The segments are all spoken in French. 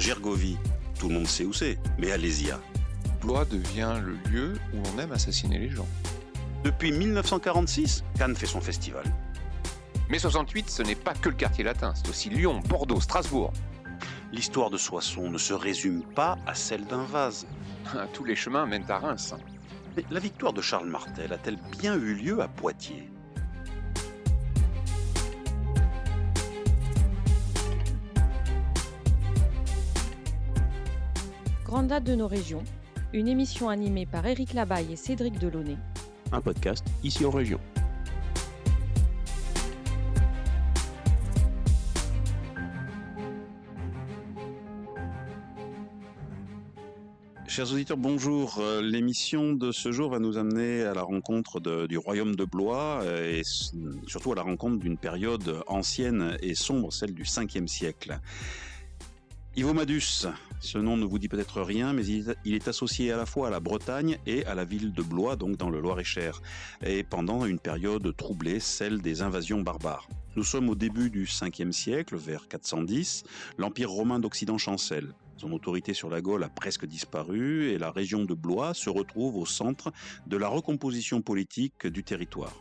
Gergovie, tout le monde sait où c'est, mais Alésia. Blois devient le lieu où on aime assassiner les gens. Depuis 1946, Cannes fait son festival. Mais 68, ce n'est pas que le quartier latin, c'est aussi Lyon, Bordeaux, Strasbourg. L'histoire de Soissons ne se résume pas à celle d'un vase. Tous les chemins mènent à Reims. Mais la victoire de Charles Martel a-t-elle bien eu lieu à Poitiers ? Grande date de nos régions, une émission animée par Éric Labaille et Cédric Delaunay. Un podcast ici en région. Chers auditeurs, bonjour. L'émission de ce jour va nous amener à la rencontre du royaume de Blois et surtout à la rencontre d'une période ancienne et sombre, celle du 5e siècle. Ivo Madus, ce nom ne vous dit peut-être rien, mais il est associé à la fois à la Bretagne et à la ville de Blois, donc dans le Loir-et-Cher, et pendant une période troublée, celle des invasions barbares. Nous sommes au début du 5e siècle, vers 410, l'Empire romain d'Occident chancelle. Son autorité sur la Gaule a presque disparu et la région de Blois se retrouve au centre de la recomposition politique du territoire.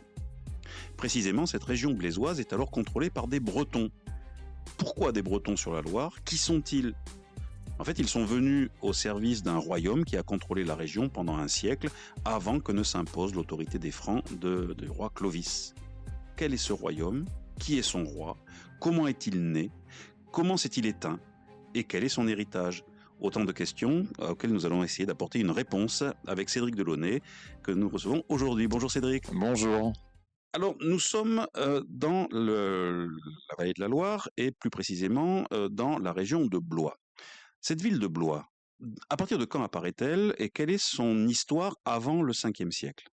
Précisément, cette région blésoise est alors contrôlée par des Bretons. Pourquoi des Bretons sur la Loire ? Qui sont-ils ? En fait, ils sont venus au service d'un royaume qui a contrôlé la région pendant un siècle avant que ne s'impose l'autorité des Francs du roi Clovis. Quel est ce royaume ? Qui est son roi ? Comment est-il né ? Comment s'est-il éteint ? Et quel est son héritage ? Autant de questions auxquelles nous allons essayer d'apporter une réponse avec Cédric Delaunay que nous recevons aujourd'hui. Bonjour Cédric. Bonjour. Alors, nous sommes dans la vallée de la Loire et plus précisément dans la région de Blois. Cette ville de Blois, à partir de quand apparaît-elle et quelle est son histoire avant le 5e siècle ?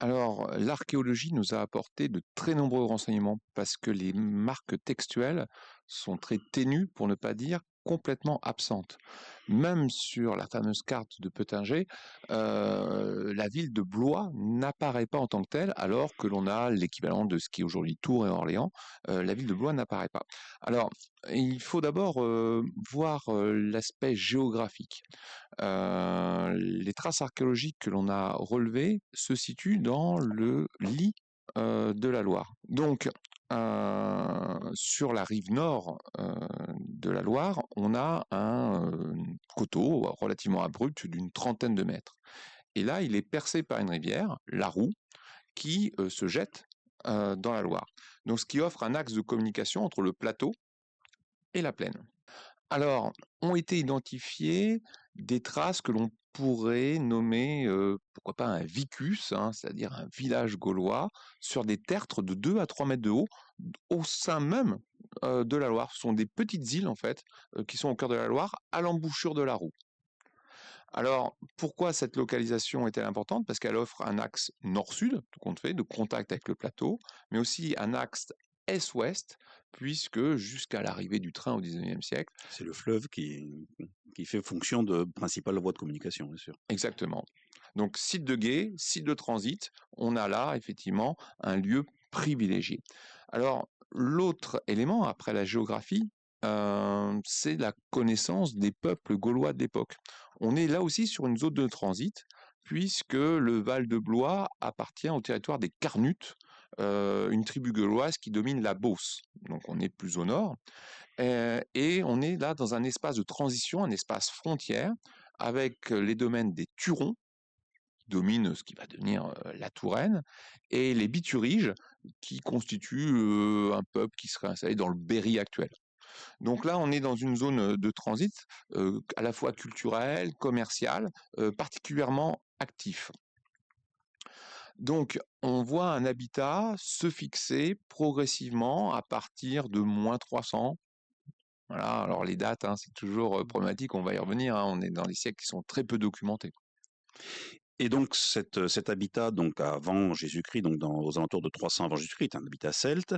Alors, l'archéologie nous a apporté de très nombreux renseignements parce que les marques textuelles sont très ténues, pour ne pas dire complètement absentes. Même sur la fameuse carte de Peutinger, la ville de Blois n'apparaît pas en tant que telle, alors que l'on a l'équivalent de ce qui est aujourd'hui Tours et Orléans. La ville de Blois n'apparaît pas. Alors, il faut d'abord voir l'aspect géographique. Les traces archéologiques que l'on a relevées se situent dans le lit de la Loire. Donc, sur la rive nord de la Loire, on a un coteau relativement abrupt d'une trentaine de mètres. Et là, il est percé par une rivière, la Roue, qui se jette dans la Loire. Donc, ce qui offre un axe de communication entre le plateau et la plaine. Alors, ont été identifiées des traces que l'on pourrait nommer, pourquoi pas un vicus, c'est-à-dire un village gaulois, sur des tertres de 2 à 3 mètres de haut, au sein même de la Loire. Ce sont des petites îles, en fait, qui sont au cœur de la Loire, à l'embouchure de la Roue. Alors, pourquoi cette localisation est-elle importante ? Parce qu'elle offre un axe nord-sud, tout compte fait, de contact avec le plateau, mais aussi un axe est-ouest, puisque jusqu'à l'arrivée du train au XIXe siècle... C'est le fleuve qui fait fonction de principale voie de communication, bien sûr. Exactement. Donc, site de gué, site de transit, on a là, effectivement, un lieu privilégié. Alors, l'autre élément, après la géographie, c'est la connaissance des peuples gaulois de l'époque. On est là aussi sur une zone de transit, puisque le Val de Blois appartient au territoire des Carnutes, une tribu gauloise qui domine la Beauce. Donc on est plus au nord. Et on est là dans un espace de transition, un espace frontière, avec les domaines des Turons, qui dominent ce qui va devenir la Touraine, et les Bituriges, qui constituent un peuple qui serait installé dans le Berry actuel. Donc là, on est dans une zone de transit à la fois culturelle, commerciale, particulièrement actif. Donc, on voit un habitat se fixer progressivement à partir de moins 300. Voilà, alors les dates, c'est toujours problématique, on va y revenir, on est dans des siècles qui sont très peu documentés. Et donc cet habitat, donc avant Jésus-Christ, donc aux alentours de 300 avant Jésus-Christ, un habitat celte,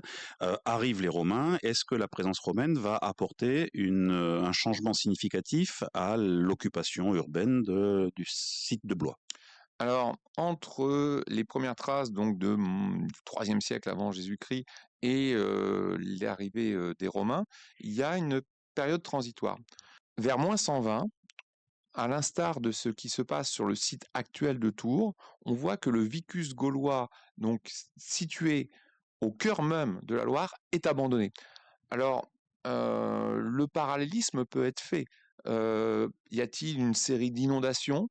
arrivent les Romains. Est-ce que la présence romaine va apporter un changement significatif à l'occupation urbaine du site de Blois ? Alors, entre les premières traces donc du IIIe siècle avant Jésus-Christ et l'arrivée des Romains, il y a une période transitoire. vers moins 120, à l'instar de ce qui se passe sur le site actuel de Tours, on voit que le vicus gaulois, donc situé au cœur même de la Loire, est abandonné. Alors, le parallélisme peut être fait. Y a-t-il une série d'inondations,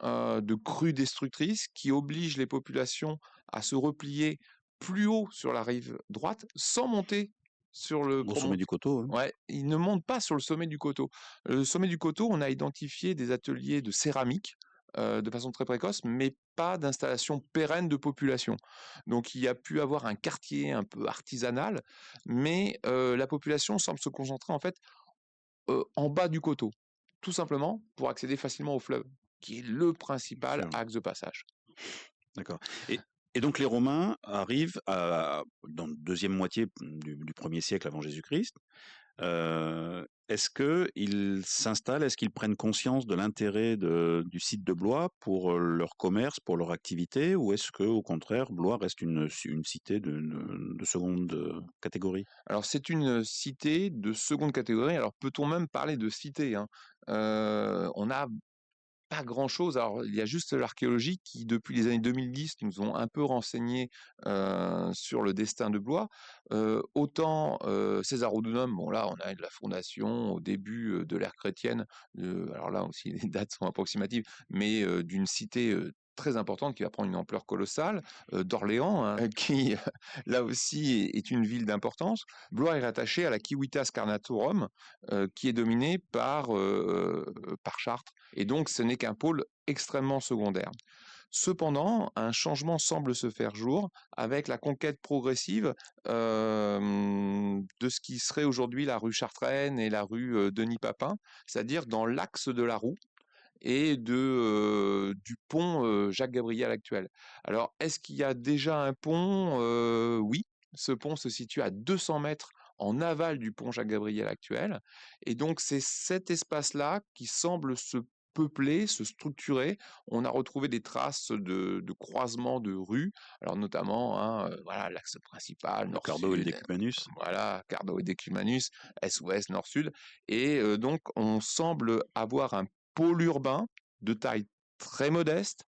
de crues destructrices qui obligent les populations à se replier plus haut sur la rive droite sans monter sur le Au sommet du promontoire? coteau, hein. Ouais, ils ne montent pas sur le sommet du coteau. Le sommet du coteau, on a identifié des ateliers de céramique, de façon très précoce, mais pas d'installation pérenne de population. Donc il y a pu avoir un quartier un peu artisanal, mais la population semble se concentrer en fait, en bas du coteau, tout simplement pour accéder facilement au fleuve, qui est le Bien principal sûr. axe de passage. D'accord. Et donc les Romains arrivent dans la deuxième moitié du 1er siècle avant Jésus-Christ. Est-ce qu'ils s'installent, est-ce qu'ils prennent conscience de l'intérêt du site de Blois pour leur commerce, pour leur activité, ou est-ce que, au contraire, Blois reste une cité de seconde catégorie? Alors c'est une cité de seconde catégorie, alors peut-on même parler de cité, hein? On n'a pas grand-chose, alors il y a juste l'archéologie qui, depuis les années 2010, nous ont un peu renseignés, sur le destin de Blois. Autant, Cæsarudunum, bon là, on a de la fondation au début, de l'ère chrétienne, alors là aussi les dates sont approximatives, mais, d'une cité, très importante qui va prendre une ampleur colossale, d'Orléans, hein, qui là aussi est une ville d'importance. Blois est rattachée à la Civitas Carnatorum, qui est dominée par Chartres, et donc ce n'est qu'un pôle extrêmement secondaire. Cependant, un changement semble se faire jour avec la conquête progressive de ce qui serait aujourd'hui la rue Chartraine et la rue Denis Papin, c'est-à-dire dans l'axe de la roue et du pont Jacques-Gabriel actuel. Alors, est-ce qu'il y a déjà un pont? Oui, ce pont se situe à 200 mètres en aval du pont Jacques-Gabriel actuel. Et donc, c'est cet espace-là qui semble se peupler, se structurer. On a retrouvé des traces de croisement de rues, alors notamment, hein, voilà, l'axe principal, Le Cardo et le nord-sud, Decumanus? voilà, Cardo et Decumanus, est-ouest, nord-sud. Et donc, on semble avoir un pôle urbain de taille très modeste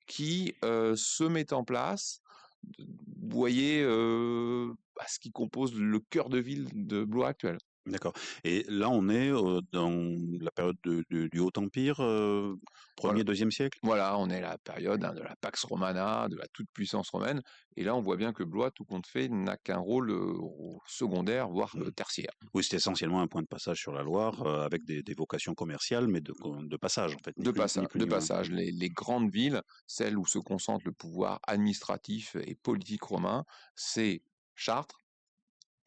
qui se met en place. Vous voyez ce qui compose le cœur de ville de Blois actuel. D'accord. Et là, on est dans la période du Haut Empire, Voilà. 1er, 2e siècle? Voilà, on est à la période, hein, de la Pax Romana, de la toute-puissance romaine. Et là, on voit bien que Blois, tout compte fait, n'a qu'un rôle secondaire, voire Mmh. tertiaire. Oui, c'était essentiellement un point de passage sur la Loire, avec des vocations commerciales, mais de passage, en fait, ni plus De ni moins. passage, les grandes villes, celles où se concentre le pouvoir administratif et politique romain, c'est Chartres,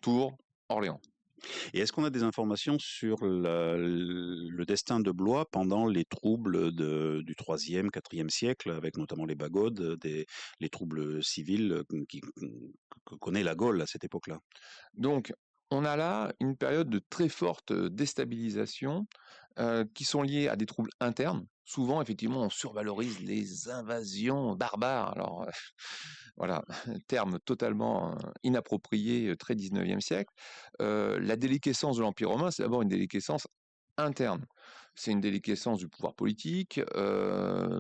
Tours, Orléans. Et est-ce qu'on a des informations sur le destin de Blois pendant les troubles du 3e, 4e siècle, avec notamment les Bagodes, les troubles civils que connaît la Gaule à cette époque-là? Donc, on a là une période de très forte déstabilisation qui sont liées à des troubles internes. Souvent, effectivement, on survalorise les invasions barbares. Alors, voilà, terme totalement inapproprié, très 19e siècle. La déliquescence de l'Empire romain, c'est d'abord une déliquescence interne. C'est une déliquescence du pouvoir politique,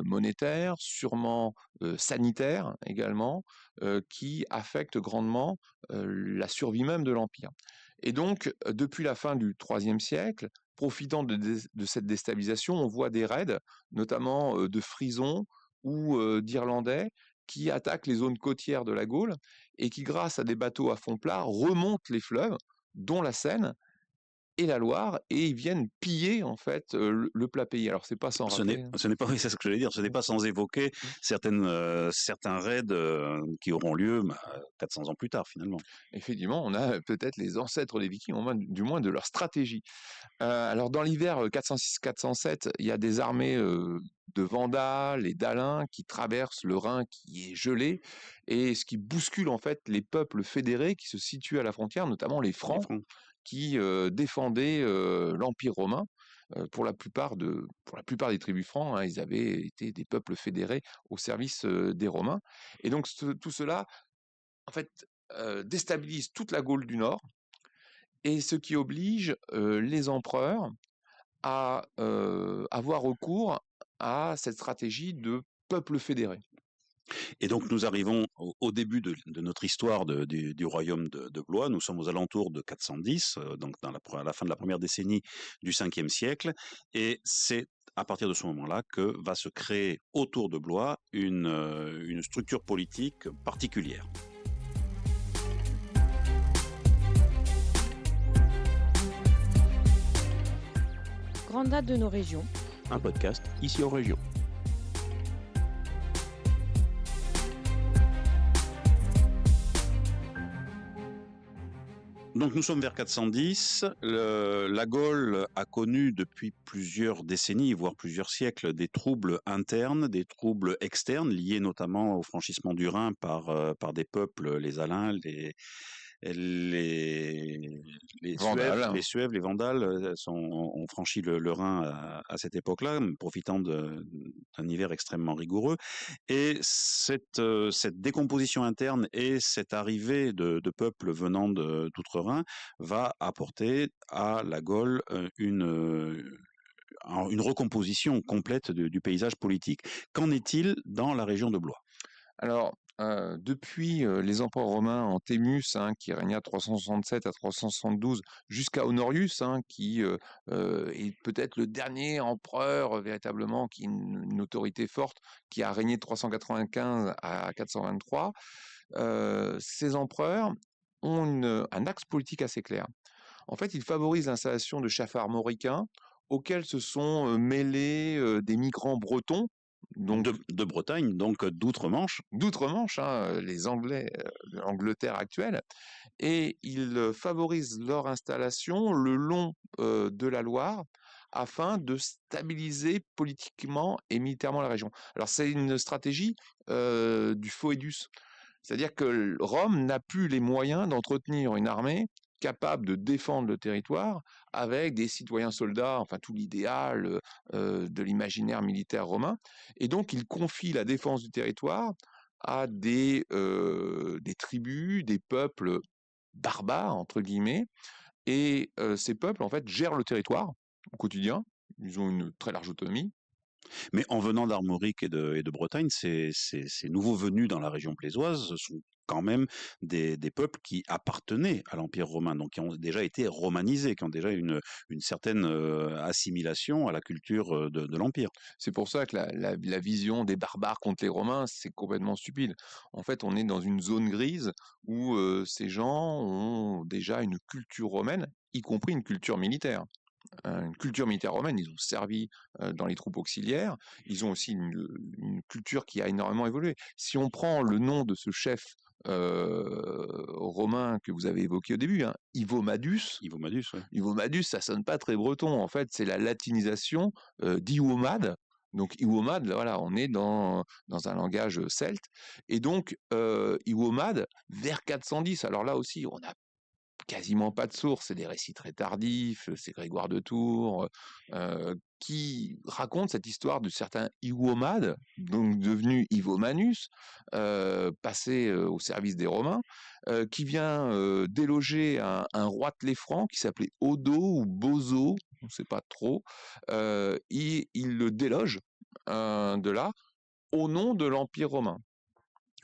monétaire, sûrement sanitaire également, qui affecte grandement la survie même de l'Empire. Et donc, depuis la fin du IIIe siècle, profitant de cette déstabilisation, on voit des raids, notamment de Frisons ou d'Irlandais, qui attaquent les zones côtières de la Gaule et qui, grâce à des bateaux à fond plat, remontent les fleuves, dont la Seine et la Loire, et ils viennent piller en fait le plat pays. Alors c'est pas sans rappeler, hein. Ce n'est pas, oui, c'est ce que j'allais dire, ce n'est pas sans évoquer certains raids qui auront lieu 400 ans plus tard, finalement. Effectivement, on a peut-être les ancêtres des Vikings, du moins de leur stratégie. Alors dans l'hiver 406-407, il y a des armées de Vandales et d'Alains qui traversent le Rhin qui est gelé, et ce qui bouscule en fait les peuples fédérés qui se situent à la frontière, notamment les Les Francs, Francs. qui défendaient l'Empire romain. Pour la plupart des tribus francs, hein, ils avaient été des peuples fédérés au service des Romains. Et donc tout cela, en fait, déstabilise toute la Gaule du Nord, et ce qui oblige les empereurs à avoir recours à cette stratégie de peuple fédéré. Et donc nous arrivons au début de notre histoire du royaume de Blois. Nous sommes aux alentours de 410, donc à la fin de la première décennie du 5e siècle. Et c'est à partir de ce moment-là que va se créer autour de Blois une structure politique particulière. Grande date de nos régions. Un podcast ici en région. Donc nous sommes vers 410. La Gaule a connu depuis plusieurs décennies, voire plusieurs siècles, des troubles internes, des troubles externes, liés notamment au franchissement du Rhin par des peuples, les Alains, les Suèves, les Vandales ont franchi le Rhin à cette époque-là, profitant d'un hiver extrêmement rigoureux. Et cette décomposition interne et cette arrivée de peuples venant d'outre-Rhin va apporter à la Gaule une recomposition complète du paysage politique. Qu'en est-il dans la région de Blois ? Alors, depuis les empereurs romains Antémus, qui régna de 367 à 372, jusqu'à Honorius, qui est peut-être le dernier empereur véritablement qui a une autorité forte, qui a régné de 395 à 423, ces empereurs ont un axe politique assez clair. En fait, ils favorisent l'installation de chefs armoricains auxquels se sont mêlés des migrants bretons, donc de Bretagne, donc d'outre-Manche. D'outre-Manche, les Anglais, l'Angleterre actuelle, et ils favorisent leur installation le long de la Loire afin de stabiliser politiquement et militairement la région. Alors c'est une stratégie du foedus, c'est-à-dire que Rome n'a plus les moyens d'entretenir une armée capable de défendre le territoire avec des citoyens soldats, enfin tout l'idéal de l'imaginaire militaire romain. Et donc, il confie la défense du territoire à des tribus, des peuples barbares, entre guillemets. Et ces peuples, en fait, gèrent le territoire au quotidien. Ils ont une très large autonomie. Mais en venant d'Armorique et de Bretagne, ces nouveaux venus dans la région plésoise sont quand même des peuples qui appartenaient à l'Empire romain, donc qui ont déjà été romanisés, qui ont déjà une certaine assimilation à la culture de l'Empire. C'est pour ça que la vision des barbares contre les Romains, c'est complètement stupide. En fait, on est dans une zone grise où ces gens ont déjà une culture romaine, y compris une culture militaire. Une culture militaire romaine, ils ont servi dans les troupes auxiliaires, ils ont aussi une culture qui a énormément évolué. Si on prend le nom de ce chef romain que vous avez évoqué au début, Ivo Madus. Ouais. Ivo Madus, ça sonne pas très breton. En fait, c'est la latinisation d'Iwomad. Donc Iwomad, voilà, on est dans un langage celte. Et donc Iwomad, vers 410. Alors là aussi, on a quasiment pas de source, c'est des récits très tardifs, c'est Grégoire de Tours qui raconte cette histoire de certains Iwomades, donc devenu Ivomanus, passé au service des Romains, qui vient déloger un roi de les Francs qui s'appelait Odo ou Bozo, on ne sait pas trop, il le déloge de là au nom de l'Empire romain.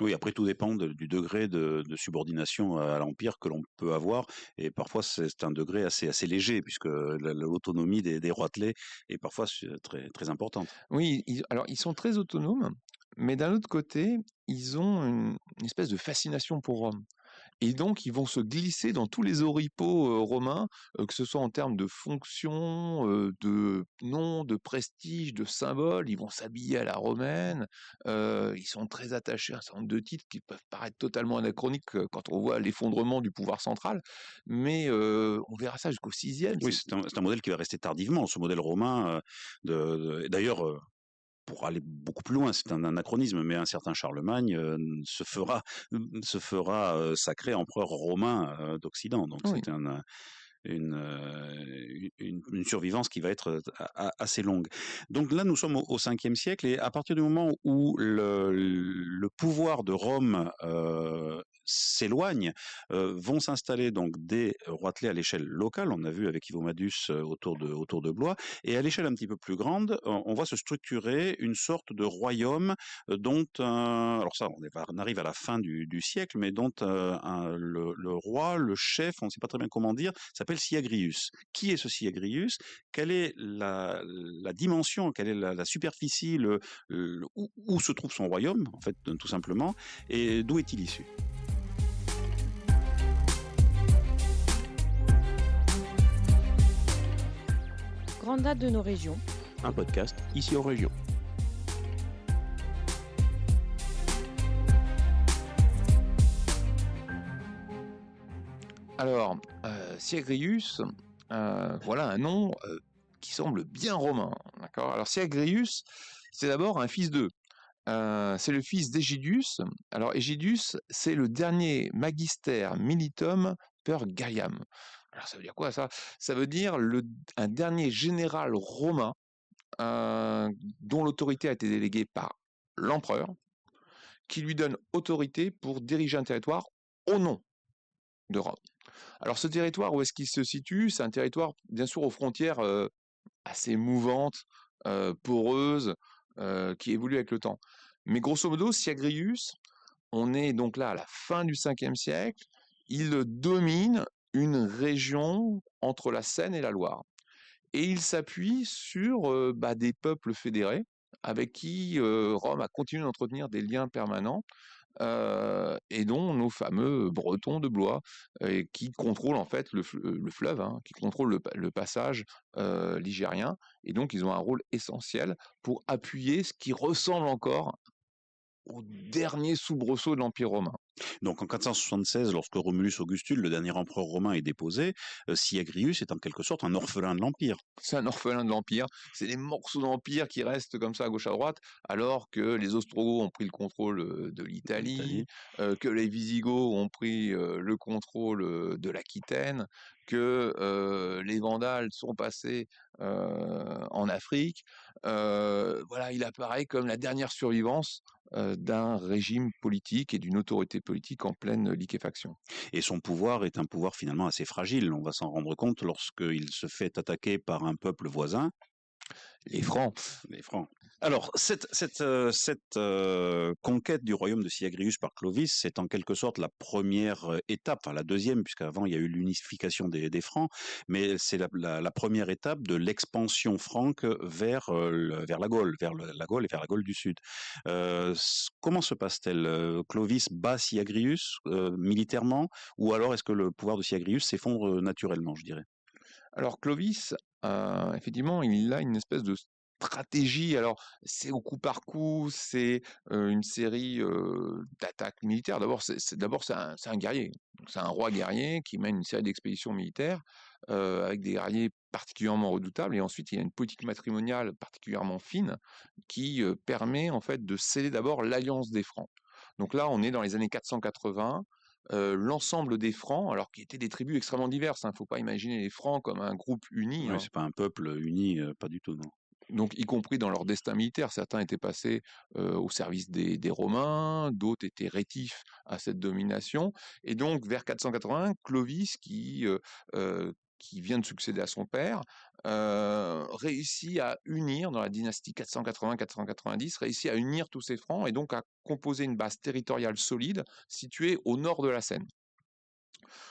Oui, après tout dépend du degré de subordination à l'Empire que l'on peut avoir, et parfois c'est un degré assez léger, puisque l'autonomie des roitelets est parfois très, très importante. Oui, alors ils sont très autonomes, mais d'un autre côté, ils ont une espèce de fascination pour Rome. Et donc, ils vont se glisser dans tous les oripeaux romains, que ce soit en termes de fonction, de nom, de prestige, de symbole. Ils vont s'habiller à la romaine. Ils sont très attachés à un certain nombre de titres qui peuvent paraître totalement anachroniques quand on voit l'effondrement du pouvoir central. Mais on verra ça jusqu'au 6e. Oui, c'est un modèle qui va rester tardivement, ce modèle romain. D'ailleurs, pour aller beaucoup plus loin, c'est un anachronisme, mais un certain Charlemagne se fera sacré empereur romain d'Occident. Donc Oui. c'est une survivance qui va être assez longue. Donc là, nous sommes au 5e siècle, et à partir du moment où le pouvoir de Rome s'éloignent, vont s'installer donc des roitelets à l'échelle locale. On a vu avec Ivo Madus autour de Blois. Et à l'échelle un petit peu plus grande, on voit se structurer une sorte de royaume dont, alors ça, on arrive à la fin du siècle, mais dont le roi, le chef, on ne sait pas très bien comment dire, s'appelle Syagrius. Qui est ce Syagrius? Quelle est la dimension, quelle est la superficie, où se trouve son royaume, en fait, tout simplement, et d'où est-il issu? Grande date de nos régions. Un podcast ici en région. Alors, Syagrius, voilà un nom qui semble bien romain. D'accord. Alors, Syagrius, c'est d'abord un fils d'eux. C'est le fils d'Egidius. Alors, Egidius, c'est le dernier magister militum per Galliam. Alors, ça veut dire quoi ça? Ça veut dire un dernier général romain dont l'autorité a été déléguée par l'empereur, qui lui donne autorité pour diriger un territoire au nom de Rome. Alors ce territoire, où est-ce qu'il se situe? C'est un territoire, bien sûr, aux frontières assez mouvantes, poreuses, qui évoluent avec le temps. Mais grosso modo, Syagrius, on est donc là à la fin du 5e siècle, il domine une région entre la Seine et la Loire. Et il s'appuie sur des peuples fédérés avec qui Rome a continué d'entretenir des liens permanents, et dont nos fameux Bretons de Blois, qui contrôlent en fait le fleuve, hein, qui contrôlent le passage ligérien, et donc ils ont un rôle essentiel pour appuyer ce qui ressemble encore au dernier soubresaut de l'Empire romain. Donc en 476, lorsque Romulus Augustule, le dernier empereur romain, est déposé, Syagrius est en quelque sorte un orphelin de l'Empire. C'est un orphelin de l'Empire, c'est des morceaux d'Empire qui restent comme ça à gauche à droite, alors que les Ostrogoths ont pris le contrôle de l'Italie, que les Visigoths ont pris le contrôle de l'Aquitaine, que les Vandales sont passés en Afrique. Voilà, il apparaît comme la dernière survivance d'un régime politique et d'une autorité politique en pleine liquéfaction. Et son pouvoir est un pouvoir finalement assez fragile. On va s'en rendre compte lorsqu'il se fait attaquer par un peuple voisin, Les Francs. les Francs. Alors, cette conquête du royaume de Syagrius par Clovis, c'est en quelque sorte la première étape, enfin la deuxième, puisqu'avant il y a eu l'unification des Francs, mais c'est la première étape de l'expansion franque vers la Gaule, la Gaule et vers la Gaule du Sud. Comment se passe-t-elle? Clovis bat Syagrius militairement, ou alors est-ce que le pouvoir de Syagrius s'effondre naturellement, je dirais? Alors Clovis, effectivement, il a une espèce de stratégie. Alors, c'est au coup par coup, c'est une série d'attaques militaires. D'abord, c'est un guerrier. Donc, c'est un roi guerrier qui mène une série d'expéditions militaires avec des guerriers particulièrement redoutables. Et ensuite, il y a une politique matrimoniale particulièrement fine qui permet en fait de sceller d'abord l'alliance des Francs. Donc là, on est dans les années 480. L'ensemble des Francs, alors qui étaient des tribus extrêmement diverses, il ne faut pas imaginer les Francs comme un groupe uni, Oui, hein. c'est pas un peuple uni, pas du tout, non. Donc y compris dans leur destin militaire. Certains étaient passés au service des Romains, d'autres étaient rétifs à cette domination. Et donc vers 480, Clovis, qui vient de succéder à son père, réussit à unir, dans la dynastie 480-490, réussit à unir tous ces Francs et donc à composer une base territoriale solide située au nord de la Seine.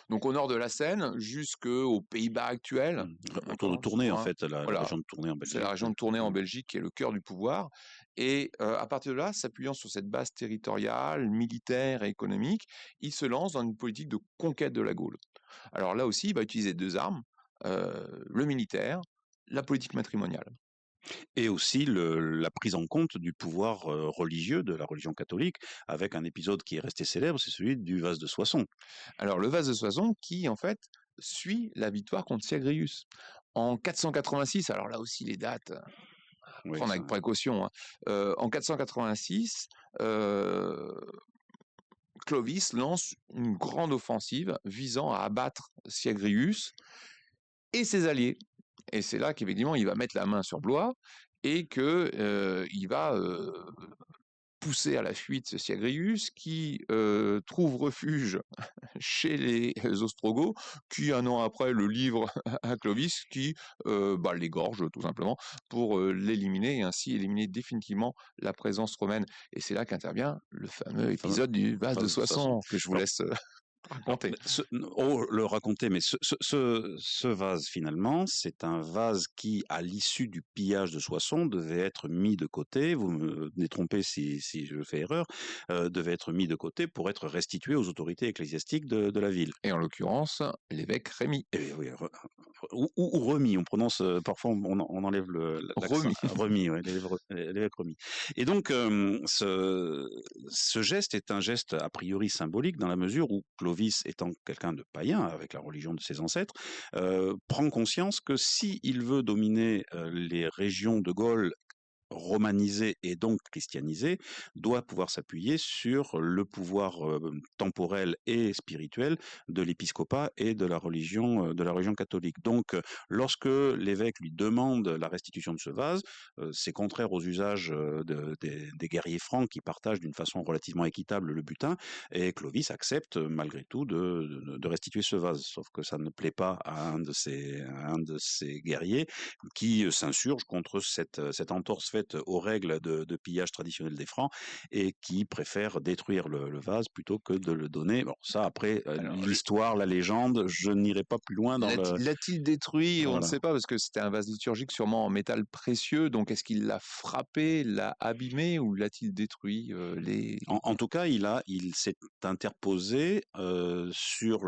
Donc au nord de la Seine, jusqu'aux Pays-Bas actuels. Autour de Tournai, en fait, la Voilà. région de Tournai en Belgique. C'est la région de Tournai en Belgique qui est le cœur du pouvoir. Et à partir de là, s'appuyant sur cette base territoriale, militaire et économique, il se lance dans une politique de conquête de la Gaule. Alors là aussi, il va utiliser deux armes, le militaire, la politique matrimoniale. Et aussi la prise en compte du pouvoir religieux de la religion catholique, avec un épisode qui est resté célèbre, c'est celui du vase de Soissons. Alors le vase de Soissons qui, en fait, suit la victoire contre Syagrius. En 486, alors là aussi les dates, Oui, prendre avec précaution, hein. En 486, Clovis lance une grande offensive visant à abattre Syagrius et ses alliés. Et c'est là qu'effectivement il va mettre la main sur Blois et qu'il va pousser à la fuite Syagrius, qui trouve refuge chez les Ostrogoths, qui un an après le livrent à Clovis, qui l'égorge tout simplement pour l'éliminer et ainsi éliminer définitivement la présence romaine. Et c'est là qu'intervient le fameux épisode du vase de Soissons que je vous laisse raconter. Le raconter, mais ce vase, finalement, c'est un vase qui, à l'issue du pillage de Soissons, devait être mis de côté, vous me détrompez si je fais erreur, devait être mis de côté pour être restitué aux autorités ecclésiastiques de la ville. Et en l'occurrence, l'évêque Rémy. Et oui, ou remis, on prononce, parfois on enlève l'accent. Remis. Remis, ouais, l'évêque Remis. Et donc, ce geste est un geste a priori symbolique dans la mesure où Clovis, étant quelqu'un de païen avec la religion de ses ancêtres, prend conscience que s'il veut dominer les régions de Gaule romanisé et donc christianisé, doit pouvoir s'appuyer sur le pouvoir temporel et spirituel de l'épiscopat et de la religion catholique. Donc, lorsque l'évêque lui demande la restitution de ce vase, c'est contraire aux usages des guerriers francs qui partagent d'une façon relativement équitable le butin, et Clovis accepte malgré tout de restituer ce vase, sauf que ça ne plaît pas à un de ces guerriers qui s'insurge contre cette entorse faite aux règles de pillage traditionnel des Francs et qui préfère détruire le vase plutôt que de le donner. Bon, ça après, l'histoire, la légende, je n'irai pas plus loin dans L'a-t-il détruit? Voilà. On ne sait pas, parce que c'était un vase liturgique sûrement en métal précieux, donc est-ce qu'il l'a frappé, l'a abîmé ou l'a-t-il détruit En tout cas, il s'est interposé sur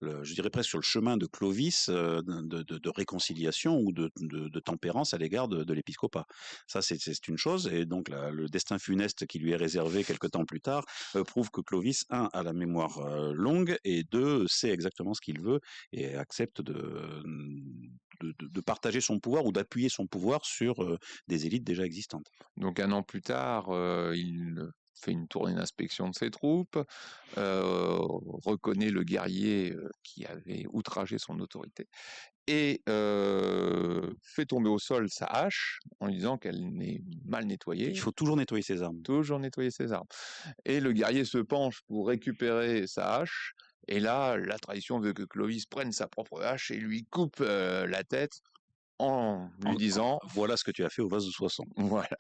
je dirais presque sur le chemin de Clovis de réconciliation ou de tempérance à l'égard de l'épiscopat. Ça, c'est une chose, et donc le destin funeste qui lui est réservé quelque temps plus tard prouve que Clovis, un, a la mémoire longue, et deux, sait exactement ce qu'il veut et accepte de partager son pouvoir ou d'appuyer son pouvoir sur des élites déjà existantes. Donc un an plus tard, il fait une tournée d'inspection de ses troupes, reconnaît le guerrier qui avait outragé son autorité et fait tomber au sol sa hache en lui disant qu'elle est mal nettoyée. Il faut toujours nettoyer ses armes. Toujours nettoyer ses armes. Et le guerrier se penche pour récupérer sa hache, et là, la tradition veut que Clovis prenne sa propre hache et lui coupe la tête en lui disant « Voilà ce que tu as fait au vase de Soissons ». Voilà.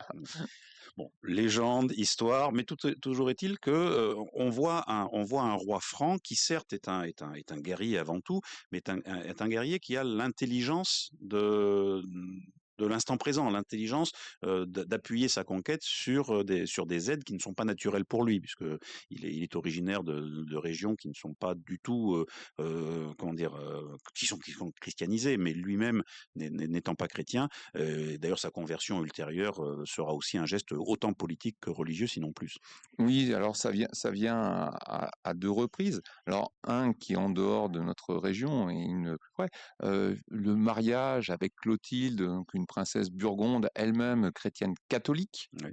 Bon, légende, histoire, mais toujours est-il que on voit un roi franc qui certes est un guerrier avant tout, mais est un guerrier qui a l'intelligence de l'instant présent, l'intelligence d'appuyer sa conquête sur des aides qui ne sont pas naturelles pour lui, puisque il est originaire de régions qui ne sont pas du tout qui sont christianisées, mais lui-même n'étant pas chrétien. D'ailleurs, sa conversion ultérieure sera aussi un geste autant politique que religieux, sinon plus. Oui, alors ça vient à deux reprises. Alors un qui est en dehors de notre région et une plus près, le mariage avec Clotilde, donc une princesse burgonde, elle-même chrétienne catholique, Oui.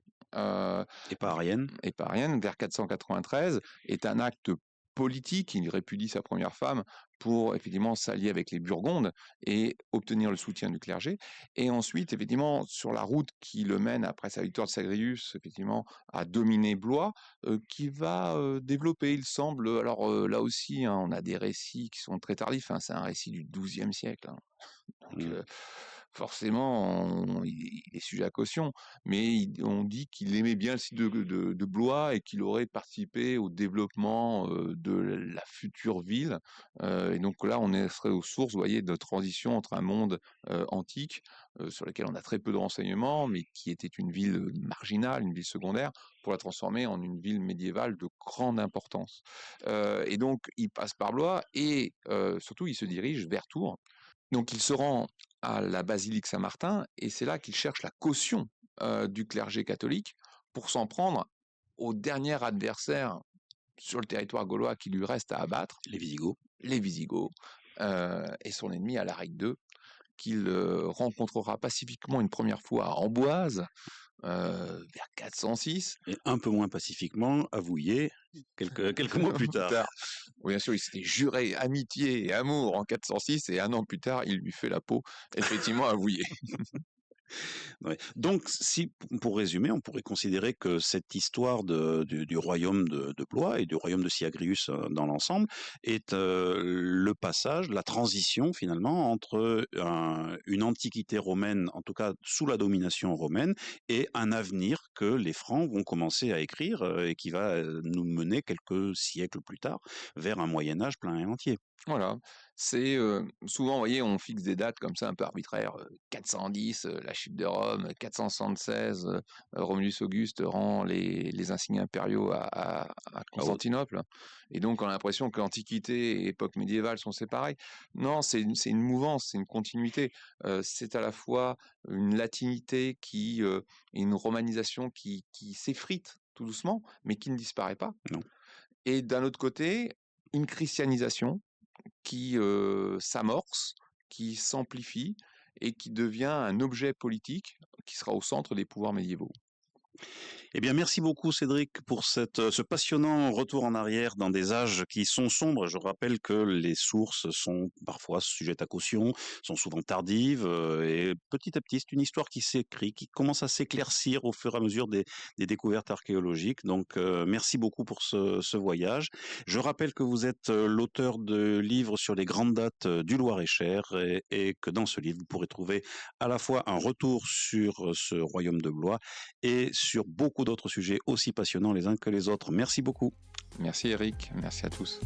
Et pas arienne. vers 493, est un acte politique. Il répudie sa première femme pour effectivement s'allier avec les Burgondes et obtenir le soutien du clergé. Et ensuite, effectivement, sur la route qui le mène après sa victoire de Sagrius, effectivement, à dominer Blois, qui va développer, il semble. Alors là aussi, hein, on a des récits qui sont très tardifs. Hein, c'est un récit du XIIe siècle. Hein. Donc, forcément, il est sujet à caution, mais on dit qu'il aimait bien le site de Blois et qu'il aurait participé au développement de la future ville. Et donc là, on serait aux sources, vous voyez, de transition entre un monde antique, sur lequel on a très peu de renseignements, mais qui était une ville marginale, une ville secondaire, pour la transformer en une ville médiévale de grande importance. Et donc, il passe par Blois et surtout, il se dirige vers Tours. Donc, il se rend à la basilique Saint-Martin, et c'est là qu'il cherche la caution du clergé catholique pour s'en prendre au dernier adversaire sur le territoire gaulois qui lui reste à abattre, les Visigoths. Et son ennemi Alaric II, qu'il rencontrera pacifiquement une première fois à Amboise, vers 406. Et un peu moins pacifiquement à Vouillers, quelques mois plus tard. Oui, bien sûr, il s'était juré amitié et amour en 406, et un an plus tard, il lui fait la peau, effectivement, à Vouillers. Ouais. Donc, si, pour résumer, on pourrait considérer que cette histoire du royaume de Blois et du royaume de Syagrius dans l'ensemble est le passage, la transition finalement entre une antiquité romaine, en tout cas sous la domination romaine, et un avenir que les Francs vont commencer à écrire et qui va nous mener quelques siècles plus tard vers un Moyen Âge plein et entier. Voilà, c'est souvent, vous voyez, on fixe des dates comme ça un peu arbitraires, 410, la chute de Rome, 476, Romulus Auguste rend les insignes impériaux à Constantinople, et donc on a l'impression que l'Antiquité et époque médiévale sont séparées. Non, c'est une mouvance, c'est une continuité. C'est à la fois une latinité et une romanisation qui s'effrite tout doucement, mais qui ne disparaît pas. Non. Et d'un autre côté, une christianisation qui s'amorce, qui s'amplifie et qui devient un objet politique qui sera au centre des pouvoirs médiévaux. Eh bien, merci beaucoup Cédric pour ce passionnant retour en arrière dans des âges qui sont sombres. Je rappelle que les sources sont parfois sujettes à caution, sont souvent tardives, et petit à petit, c'est une histoire qui s'écrit, qui commence à s'éclaircir au fur et à mesure des découvertes archéologiques. Donc, merci beaucoup pour ce voyage. Je rappelle que vous êtes l'auteur de livres sur les grandes dates du Loir-et-Cher et que dans ce livre, vous pourrez trouver à la fois un retour sur ce royaume de Blois et sur beaucoup d'autres sujets aussi passionnants les uns que les autres. Merci beaucoup. Merci Eric, merci à tous.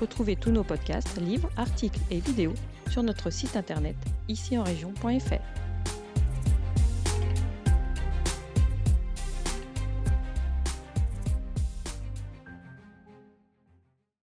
Retrouvez tous nos podcasts, livres, articles et vidéos sur notre site internet icienregion.fr.